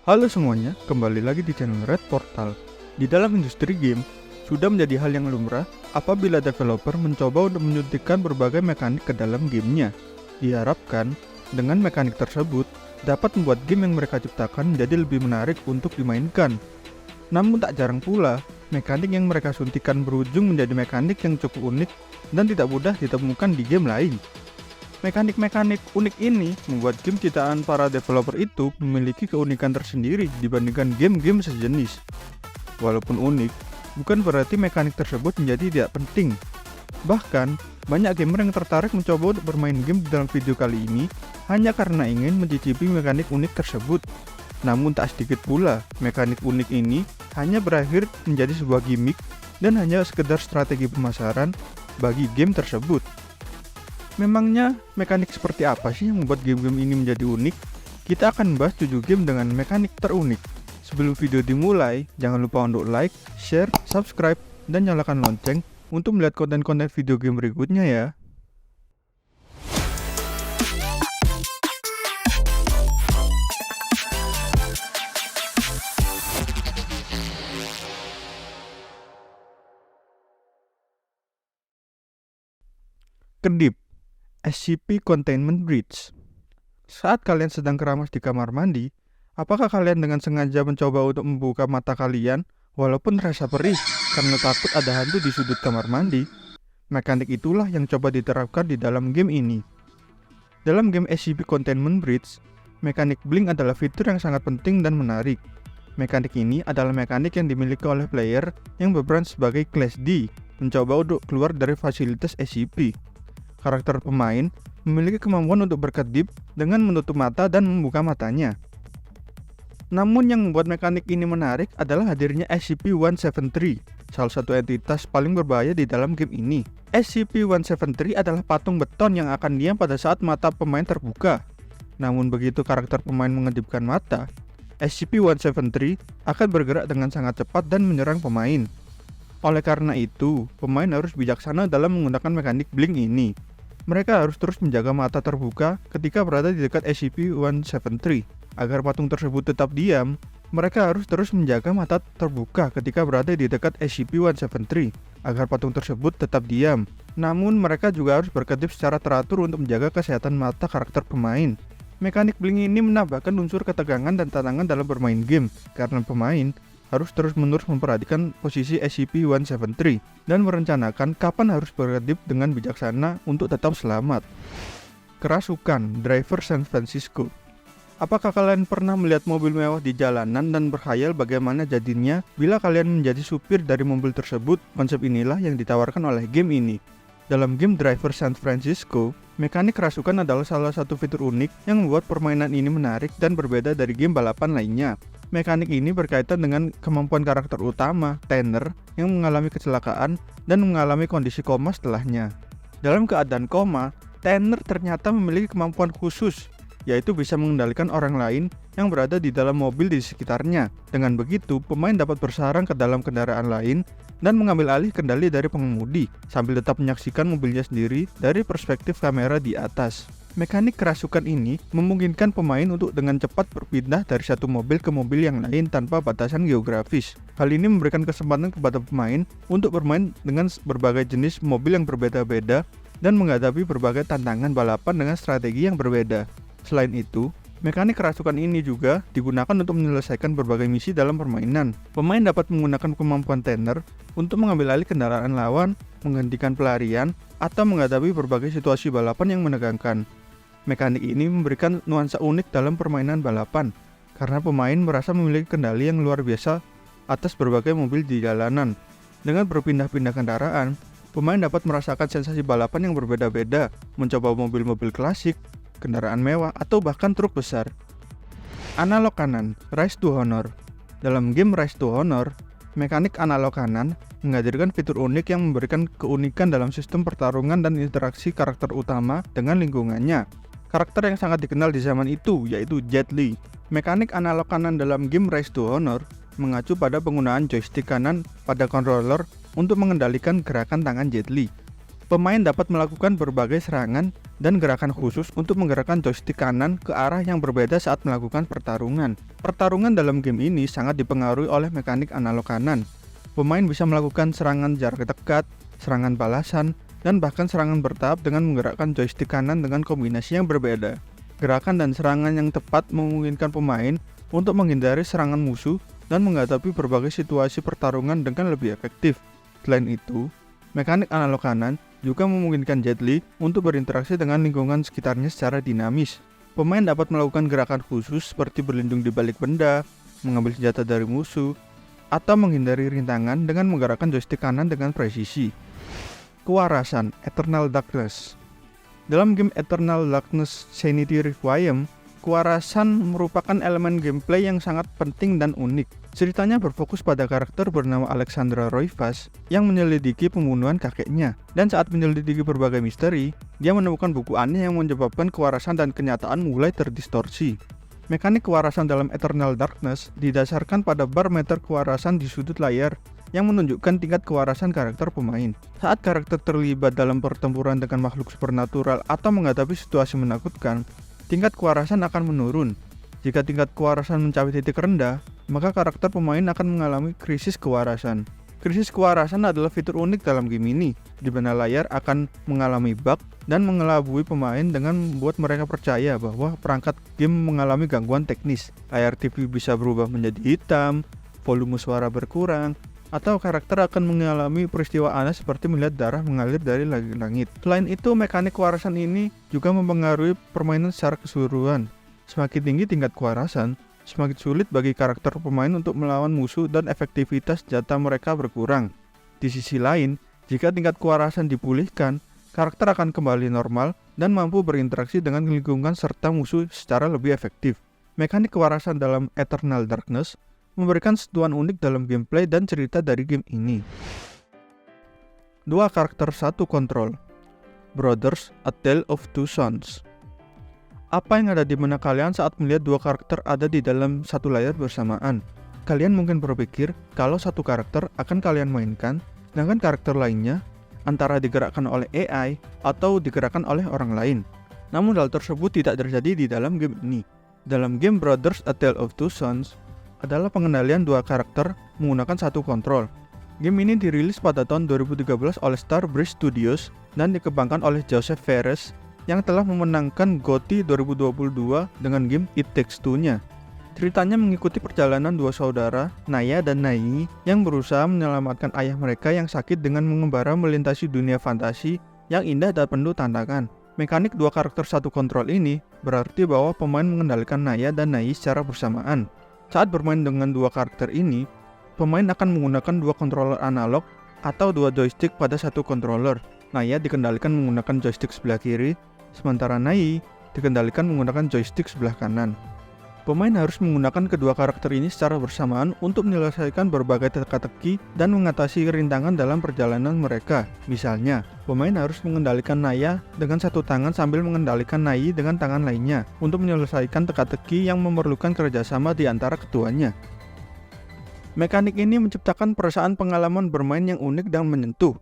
Halo semuanya, kembali lagi di channel Red Portal. Di dalam industri game, sudah menjadi hal yang lumrah apabila developer mencoba untuk menyuntikkan berbagai mekanik ke dalam gamenya. Diharapkan, dengan mekanik tersebut, dapat membuat game yang mereka ciptakan menjadi lebih menarik untuk dimainkan. Namun tak jarang pula, mekanik yang mereka suntikan berujung menjadi mekanik yang cukup unik dan tidak mudah ditemukan di game lain. Mekanik-mekanik unik ini membuat game ciptaan para developer itu memiliki keunikan tersendiri dibandingkan game-game sejenis. Walaupun unik, bukan berarti mekanik tersebut menjadi tidak penting. Bahkan, banyak gamer yang tertarik mencoba untuk bermain game di dalam video kali ini hanya karena ingin mencicipi mekanik unik tersebut. Namun tak sedikit pula, mekanik unik ini hanya berakhir menjadi sebuah gimmick dan hanya sekedar strategi pemasaran bagi game tersebut. Memangnya mekanik seperti apa sih yang membuat game-game ini menjadi unik? Kita akan membahas 7 game dengan mekanik terunik. Sebelum video dimulai, jangan lupa untuk like, share, subscribe, dan nyalakan lonceng untuk melihat konten-konten video game berikutnya ya. Kedip, SCP Containment Breach. Saat kalian sedang keramas di kamar mandi, apakah kalian dengan sengaja mencoba untuk membuka mata kalian walaupun rasa perih karena takut ada hantu di sudut kamar mandi? Mekanik itulah yang coba diterapkan di dalam game ini. Dalam game SCP Containment Breach, mekanik blink adalah fitur yang sangat penting dan menarik. Mekanik ini adalah mekanik yang dimiliki oleh player yang berperan sebagai Class D, mencoba untuk keluar dari fasilitas SCP. Karakter pemain memiliki kemampuan untuk berkedip dengan menutup mata dan membuka matanya. Namun yang membuat mekanik ini menarik adalah hadirnya SCP-173, salah satu entitas paling berbahaya di dalam game ini. SCP-173 adalah patung beton yang akan diam pada saat mata pemain terbuka. Namun begitu karakter pemain mengedipkan mata, SCP-173 akan bergerak dengan sangat cepat dan menyerang pemain. Oleh karena itu, pemain harus bijaksana dalam menggunakan mekanik blink ini. Mereka harus terus menjaga mata terbuka ketika berada di dekat SCP-173. Agar patung tersebut tetap diam, mereka harus terus menjaga mata terbuka ketika berada di dekat SCP-173 agar patung tersebut tetap diam. Namun mereka juga harus berkedip secara teratur untuk menjaga kesehatan mata karakter pemain. Mekanik blink ini menambahkan unsur ketegangan dan tantangan dalam bermain game karena pemain harus terus-menerus memperhatikan posisi SCP-173 dan merencanakan kapan harus berkedip dengan bijaksana untuk tetap selamat. Kerasukan Driver San Francisco. Apakah kalian pernah melihat mobil mewah di jalanan dan berkhayal bagaimana jadinya bila kalian menjadi supir dari mobil tersebut? Konsep inilah yang ditawarkan oleh game ini. Dalam game Driver San Francisco, mekanik kerasukan adalah salah satu fitur unik yang membuat permainan ini menarik dan berbeda dari game balapan lainnya. Mekanik ini berkaitan dengan kemampuan karakter utama, Tanner, yang mengalami kecelakaan dan mengalami kondisi koma setelahnya. Dalam keadaan koma, Tanner ternyata memiliki kemampuan khusus, yaitu bisa mengendalikan orang lain yang berada di dalam mobil di sekitarnya. Dengan begitu, pemain dapat bersarang ke dalam kendaraan lain dan mengambil alih kendali dari pengemudi, sambil tetap menyaksikan mobilnya sendiri dari perspektif kamera di atas. Mekanik kerasukan ini memungkinkan pemain untuk dengan cepat berpindah dari satu mobil ke mobil yang lain tanpa batasan geografis. Hal ini memberikan kesempatan kepada pemain untuk bermain dengan berbagai jenis mobil yang berbeda-beda dan menghadapi berbagai tantangan balapan dengan strategi yang berbeda. Selain itu, mekanik kerasukan ini juga digunakan untuk menyelesaikan berbagai misi dalam permainan. Pemain dapat menggunakan kemampuan Tanner untuk mengambil alih kendaraan lawan, menghentikan pelarian, atau menghadapi berbagai situasi balapan yang menegangkan. Mekanik ini memberikan nuansa unik dalam permainan balapan, karena pemain merasa memiliki kendali yang luar biasa atas berbagai mobil di jalanan. Dengan berpindah-pindah kendaraan, pemain dapat merasakan sensasi balapan yang berbeda-beda, mencoba mobil-mobil klasik, kendaraan mewah, atau bahkan truk besar. Analog kanan, Rise to Honor. Dalam game Rise to Honor, mekanik analog kanan menghadirkan fitur unik yang memberikan keunikan dalam sistem pertarungan dan interaksi karakter utama dengan lingkungannya. Karakter yang sangat dikenal di zaman itu yaitu Jet Li. Mekanik analog kanan dalam game Rise to Honor mengacu pada penggunaan joystick kanan pada controller untuk mengendalikan gerakan tangan Jet Li. Pemain dapat melakukan berbagai serangan dan gerakan khusus untuk menggerakkan joystick kanan ke arah yang berbeda saat melakukan pertarungan. Pertarungan dalam game ini sangat dipengaruhi oleh mekanik analog kanan. Pemain bisa melakukan serangan jarak dekat, serangan balasan, dan bahkan serangan bertahap dengan menggerakkan joystick kanan dengan kombinasi yang berbeda. Gerakan dan serangan yang tepat memungkinkan pemain untuk menghindari serangan musuh dan menghadapi berbagai situasi pertarungan dengan lebih efektif. Selain itu, mekanik analog kanan juga memungkinkan Jet Li untuk berinteraksi dengan lingkungan sekitarnya secara dinamis. Pemain dapat melakukan gerakan khusus seperti berlindung di balik benda, mengambil senjata dari musuh, atau menghindari rintangan dengan menggerakkan joystick kanan dengan presisi. Kewarasan Eternal Darkness. Dalam game Eternal Darkness Sanity Requiem, kewarasan merupakan elemen gameplay yang sangat penting dan unik. Ceritanya berfokus pada karakter bernama Alexandra Roivas yang menyelidiki pembunuhan kakeknya. Dan saat menyelidiki berbagai misteri, dia menemukan buku aneh yang menyebabkan kewarasan dan kenyataan mulai terdistorsi. Mekanik kewarasan dalam Eternal Darkness didasarkan pada bar meter kewarasan di sudut layar yang menunjukkan tingkat kewarasan karakter pemain. Saat karakter terlibat dalam pertempuran dengan makhluk supernatural atau menghadapi situasi menakutkan, tingkat kewarasan akan menurun. Jika tingkat kewarasan mencapai titik rendah, maka karakter pemain akan mengalami krisis kewarasan. Krisis kewarasan adalah fitur unik dalam game ini, di mana layar akan mengalami bug dan mengelabui pemain dengan membuat mereka percaya bahwa perangkat game mengalami gangguan teknis. Layar TV bisa berubah menjadi hitam, volume suara berkurang, atau karakter akan mengalami peristiwa aneh seperti melihat darah mengalir dari langit. Selain itu, mekanik kewarasan ini juga mempengaruhi permainan secara keseluruhan. Semakin tinggi tingkat kewarasan, semakin sulit bagi karakter pemain untuk melawan musuh dan efektivitas senjata mereka berkurang. Di sisi lain, jika tingkat kewarasan dipulihkan, karakter akan kembali normal dan mampu berinteraksi dengan lingkungan serta musuh secara lebih efektif. Mekanik kewarasan dalam Eternal Darkness memberikan sentuhan unik dalam gameplay dan cerita dari game ini. 2 karakter 1 kontrol. Brothers: A Tale of Two Sons. Apa yang ada di benak kalian saat melihat 2 karakter ada di dalam satu layar bersamaan? Kalian mungkin berpikir kalau satu karakter akan kalian mainkan, sedangkan karakter lainnya antara digerakkan oleh AI atau digerakkan oleh orang lain. Namun hal tersebut tidak terjadi di dalam game ini. Dalam game Brothers: A Tale of Two Sons adalah pengendalian 2 karakter menggunakan satu kontrol. Game ini dirilis pada tahun 2013 oleh Starbreeze Studios dan dikembangkan oleh Joseph Fares yang telah memenangkan GOTY 2022 dengan game It Takes Two-nya. Ceritanya mengikuti perjalanan 2 saudara, Naya dan Nai, yang berusaha menyelamatkan ayah mereka yang sakit dengan mengembara melintasi dunia fantasi yang indah dan penuh tantangan. Mekanik 2 karakter satu kontrol ini berarti bahwa pemain mengendalikan Naya dan Nai secara bersamaan. Saat bermain dengan 2 karakter ini, pemain akan menggunakan 2 controller analog atau 2 joystick pada satu controller. Naya dikendalikan menggunakan joystick sebelah kiri, sementara Nai dikendalikan menggunakan joystick sebelah kanan. Pemain harus menggunakan kedua karakter ini secara bersamaan untuk menyelesaikan berbagai teka-teki dan mengatasi rintangan dalam perjalanan mereka. Misalnya, pemain harus mengendalikan Naya dengan satu tangan sambil mengendalikan Nai dengan tangan lainnya untuk menyelesaikan teka-teki yang memerlukan kerjasama di antara keduanya. Mekanik ini menciptakan perasaan pengalaman bermain yang unik dan menyentuh.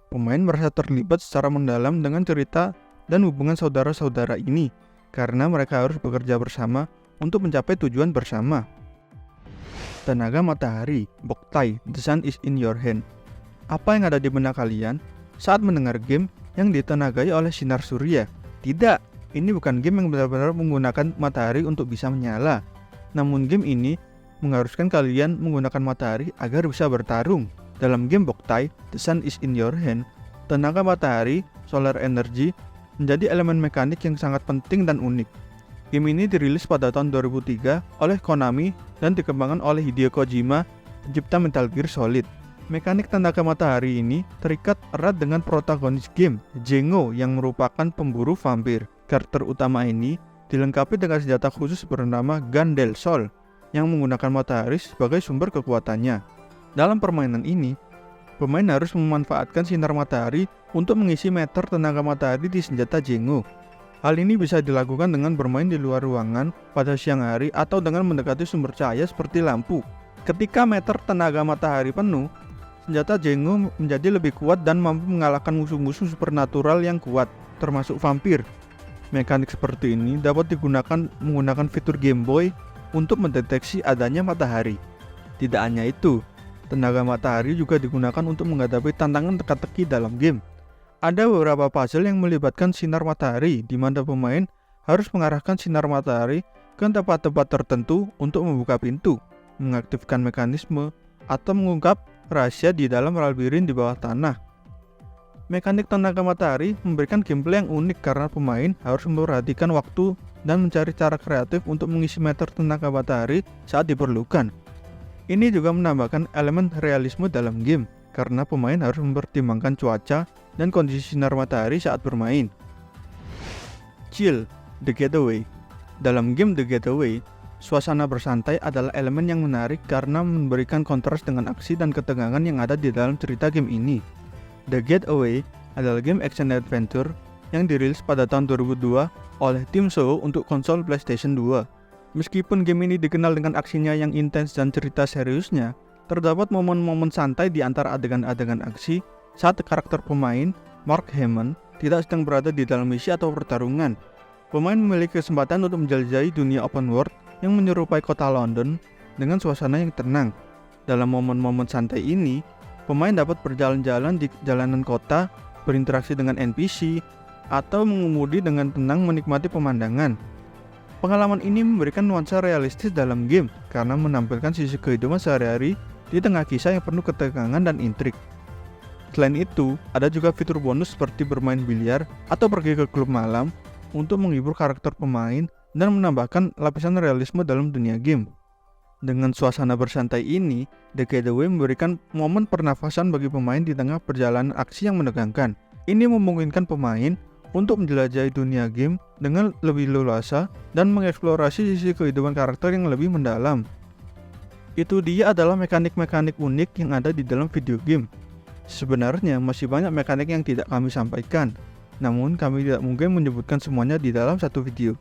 Pemain merasa terlibat secara mendalam dengan cerita dan hubungan saudara-saudara ini, karena mereka harus bekerja bersama untuk mencapai tujuan bersama. Tenaga matahari, Boktai, The Sun is in Your Hand. Apa yang ada di benak kalian saat mendengar game yang ditenagai oleh sinar surya? Tidak, ini bukan game yang benar-benar menggunakan matahari untuk bisa menyala. Namun game ini mengharuskan kalian menggunakan matahari agar bisa bertarung. Dalam game Boktai, The Sun is in Your Hand, tenaga matahari, solar energy, menjadi elemen mekanik yang sangat penting dan unik. Game ini dirilis pada tahun 2003 oleh Konami dan dikembangkan oleh Hideo Kojima, pencipta Metal Gear Solid. Mekanik tenaga matahari ini terikat erat dengan protagonis game, Jengo, yang merupakan pemburu vampir. Karakter utama ini dilengkapi dengan senjata khusus bernama Gun del Sol, yang menggunakan matahari sebagai sumber kekuatannya. Dalam permainan ini, pemain harus memanfaatkan sinar matahari untuk mengisi meter tenaga matahari di senjata Jengo. Hal ini bisa dilakukan dengan bermain di luar ruangan pada siang hari atau dengan mendekati sumber cahaya seperti lampu. Ketika meter tenaga matahari penuh, senjata Jengo menjadi lebih kuat dan mampu mengalahkan musuh-musuh supernatural yang kuat, termasuk vampir. Mekanik seperti ini dapat digunakan menggunakan fitur Game Boy untuk mendeteksi adanya matahari. Tidak hanya itu, tenaga matahari juga digunakan untuk menghadapi tantangan teka-teki dalam game. Ada beberapa puzzle yang melibatkan sinar matahari, di mana pemain harus mengarahkan sinar matahari ke tempat-tempat tertentu untuk membuka pintu, mengaktifkan mekanisme, atau mengungkap rahasia di dalam labirin di bawah tanah. Mekanik tenaga matahari memberikan gameplay yang unik karena pemain harus memperhatikan waktu dan mencari cara kreatif untuk mengisi meter tenaga matahari saat diperlukan. Ini juga menambahkan elemen realisme dalam game, karena pemain harus mempertimbangkan cuaca dan kondisi sinar matahari saat bermain. Chill, The Getaway. Dalam game The Getaway, suasana bersantai adalah elemen yang menarik karena memberikan kontras dengan aksi dan ketegangan yang ada di dalam cerita game ini. The Getaway adalah game action adventure yang dirilis pada tahun 2002 oleh tim Soho untuk konsol PlayStation 2. Meskipun game ini dikenal dengan aksinya yang intens dan cerita seriusnya, terdapat momen-momen santai di antara adegan-adegan aksi saat karakter pemain, Mark Hammond, tidak sedang berada di dalam misi atau pertarungan. Pemain memiliki kesempatan untuk menjelajahi dunia open world yang menyerupai kota London dengan suasana yang tenang. Dalam momen-momen santai ini, pemain dapat berjalan-jalan di jalanan kota, berinteraksi dengan NPC, atau mengemudi dengan tenang menikmati pemandangan. Pengalaman ini memberikan nuansa realistis dalam game karena menampilkan sisi kehidupan sehari-hari di tengah kisah yang penuh ketegangan dan intrik. Selain itu, ada juga fitur bonus seperti bermain biliar atau pergi ke klub malam untuk menghibur karakter pemain dan menambahkan lapisan realisme dalam dunia game. Dengan suasana bersantai ini, The Getaway memberikan momen pernafasan bagi pemain di tengah perjalanan aksi yang menegangkan. Ini memungkinkan pemain untuk menjelajahi dunia game dengan lebih leluasa dan mengeksplorasi sisi kehidupan karakter yang lebih mendalam. Itu dia adalah mekanik-mekanik unik yang ada di dalam video game. Sebenarnya masih banyak mekanik yang tidak kami sampaikan, namun kami tidak mungkin menyebutkan semuanya di dalam satu video.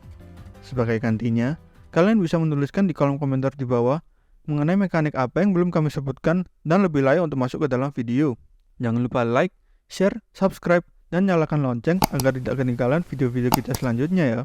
Sebagai gantinya, kalian bisa menuliskan di kolom komentar di bawah mengenai mekanik apa yang belum kami sebutkan dan lebih layak untuk masuk ke dalam video. Jangan lupa like, share, subscribe, dan nyalakan lonceng agar tidak ketinggalan video-video kita selanjutnya ya.